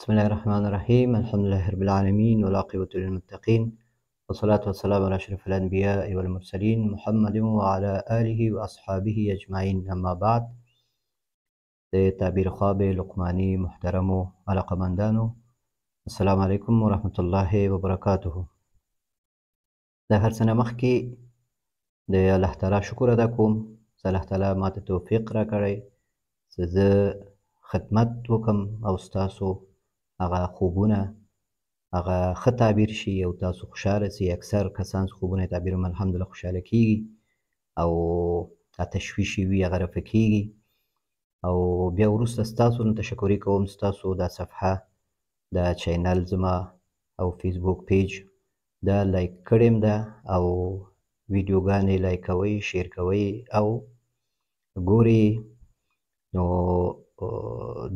بسم الله الرحمن الرحيم. الحمد لله رب العالمين والعاقبة للمتقين والصلاة والسلام على أشرف الأنبياء والمرسلين محمد وعلى آله وأصحابه أجمعين. أما بعد، د تعبیر خواب لقماني محترمو علاقمندانو، السلام علیکم ورحمة الله وبرکاته. د هر څه نه مخکې د الله تعالی شکر ادا کوم چې الله تعالی ماته توفیق راکړی چې زه خدمت وکړم او ستاسو هغه خوبونه هغه ښه تعبیر شي او تاسو خوشحاله شئ. اکثر کسان چې خوبونه یې تعبیروم الحمدلله خوشحاله کېږي او تشویش یې وي هغه رفع کېږي. او بیا وروسته ستاسو نه تشکري کوم، ستاسو دا صفحه دا چینل زما او فیسبوک پیج دا لایک کړې ده او ویډیوګانې لایکوئ، شیر کوئ او ګورئ. نو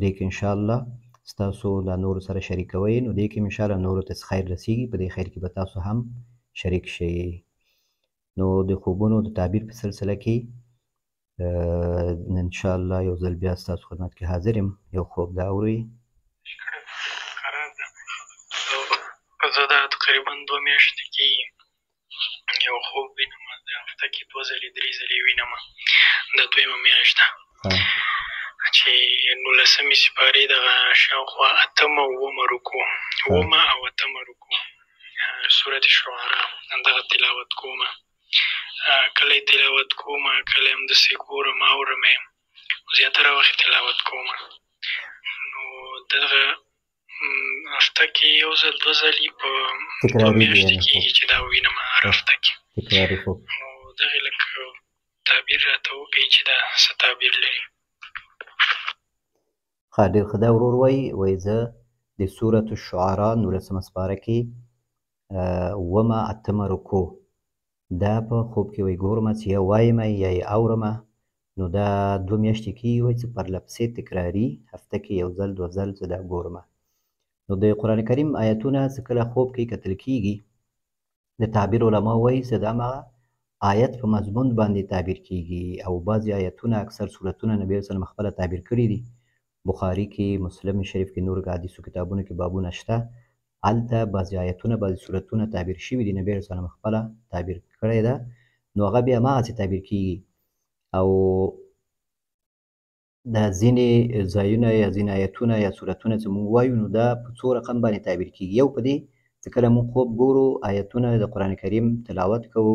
دې کې انشاءالله ستاسو دا نورو سره شریکوئ، نو دې کې انشاءالله نورو ته خیر رسیږي. په دې خیر کې به تاسو هم شریک شئ. نو د خوبونو د تعبیر په سلسله کې انشاءالله یو ځل بیا ستاسو خدمت کې حاضر یم. یو خوب دا اورئ. زه دا تقریبا 2 میاشتې کېږي یو خوب وینم، د هفته کې 2 ځلې 3 ځلې وینم. دا 2مه میاشت ده چې 19مې سپارې دغه شاوخوا 8مه 9مه رکوع 9مه او 8مه رکوع سورت شعراء دغه تلاوت کومه. کله یې تلاوت کومه، کله هم داسې ګورم اورم یې، زیاتره وخت تلاوت کومه. نو دغه هفته کې یو ځل 2 ځلې په 2 میاشتې کېږي چې دا وینم هر هفته کې. نو دغې لږ تعبیر راته وکړئ چې دا څه تعبیر لري. ښه، ډېر ښه. دا ورور وایي زه د سورة الشعراء 19مه سپاره کې 9مه 8مه رکوع دا په خوب کې وایي ګورمه چې یا وایم یا یې اورمه. نو دا 2 میاشتې کېږي وایي چې پرلپسې تکراري هفته کې یو ځل 2 ځل زه دا ګورمه. نو د قرآن کریم آیتونه چې کله خوب کې کتل کېږي، د تعبیر علما وایي چې دا هماغه آیت په مضمون باندې تعبیر کېږي او بعضې آیتونه اکثر صورتونه نبي صلی الله علیه وسلم خپله تعبیر کړي دي. بخاري کې، مسلم شریف کې، نور حدیثو کتابونو کې بابونه شته، هلته بعضې آیتونه بعضې صورتونه تعبیر شوي دي، نبي علیه السلام خپله تعبیر کړې ده. نو هغه بیا هماغسې تعبیر کېږي او دا ځینې ځایونه یا ځینې آیتونه یا صورتونه چې مونږ وایو نو دا په څو رقم باندې تعبیر کېږي. یو په دې چې کله مونږ خوب ګورو آیتونه د قرآن کریم تلاوت کوو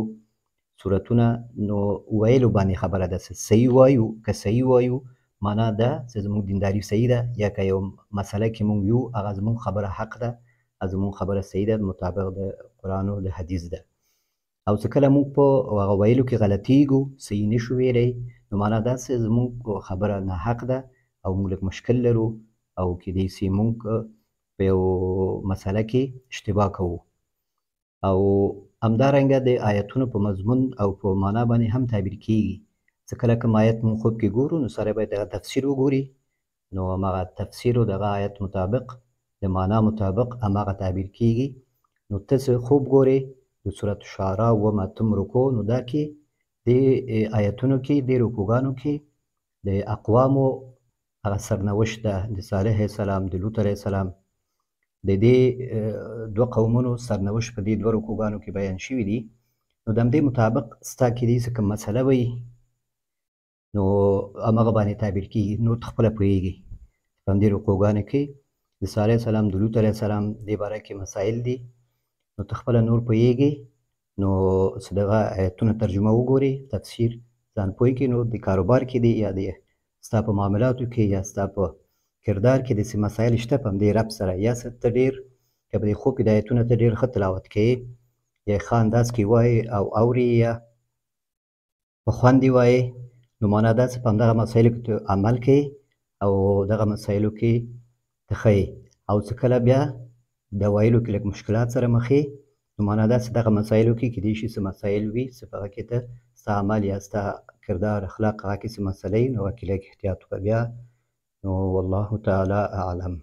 صورتونه، نو ویلو باندې خبره ده چې صحیح وایو که صحیح وایو معنا ده چې زموږ دینداري صحیح ده، یا که یو مسله کې مونږ یو هغه زموږ خبره حق ده، زموږ خبره صحیح ده، مطابق د قرآن او د حدیث ده. او چې کله مونږ په هغه ویلو کې غلطیږو، صحیح نشو ویلی، نو معنا دا چې زموږ خبره ناحق ده او مونږ لږ مشکل لرو او کیدای شي مونږ په یو مسله کې اشتباه کوو. او همدارنګه د آیتونو په مضمون او په معنا باندې هم تعبیر کېږي. چې کله کوم آیت مونږ خوب کې ګورو نو سړی باید دغه تفسیر وګوري، نو هماغه تفسیر و دغه آیت مطابق د معنا مطابق هماغه تعبیر کېږي. نو ته چې خوب ګورې د سورة الشعراء 9مه 8مه رکوع، نو دا کې د آیتونو کې د رکوګانو کې د اقوامو هغه سرنوشت ده، د صالح علیه السلام، د لوط علیه السلام، د دې 2 قومونو سرنوشت په دې 2 رکوګانو کې بیان شوي دي. نو د همدې مطابق ستا کیدای شي کوم مسله وي نو هماغه باندې تعبیر کېږي. نو ته خپله پوهېږي په همدې رکوګانو کې د صالح علیه السلام، د لوط علیه السلام دې باره کې مسایل دي. نو ته خپله نور پوهېږي، نو چې دغه آیتونه ترجمه وګورې، تفسیر ځان پوه کړي، نو د کاروبار کې دی یا د ستا په معاملاتو کې یا ستا په کردار کې داسې مسایل شته په همدې رب سره، یا ته ډېر که په دې خوب کې د آیتونه ته ډېر ښه تلاوت کوې یا ښه انداز کې وایې او اورې یا په خوند یې وایې، نو معنا دا چې په همدغه مسایلو کې ته عمل کوې او دغه مسایلو کې ته ښه یې. او چې کله بیا د ویلو کې لږ مشکلات سره مخ یې، نو معنا دا چې دغه مسایلو کې کیدای شي څه مسایل وي چې په هغه کې ته ستا عمل یا ستا کردار اخلاق هغه کې څه مسله وي، نو هغه کې لږ احتیاط وکړه بیا. نو والله تعالی اعلم.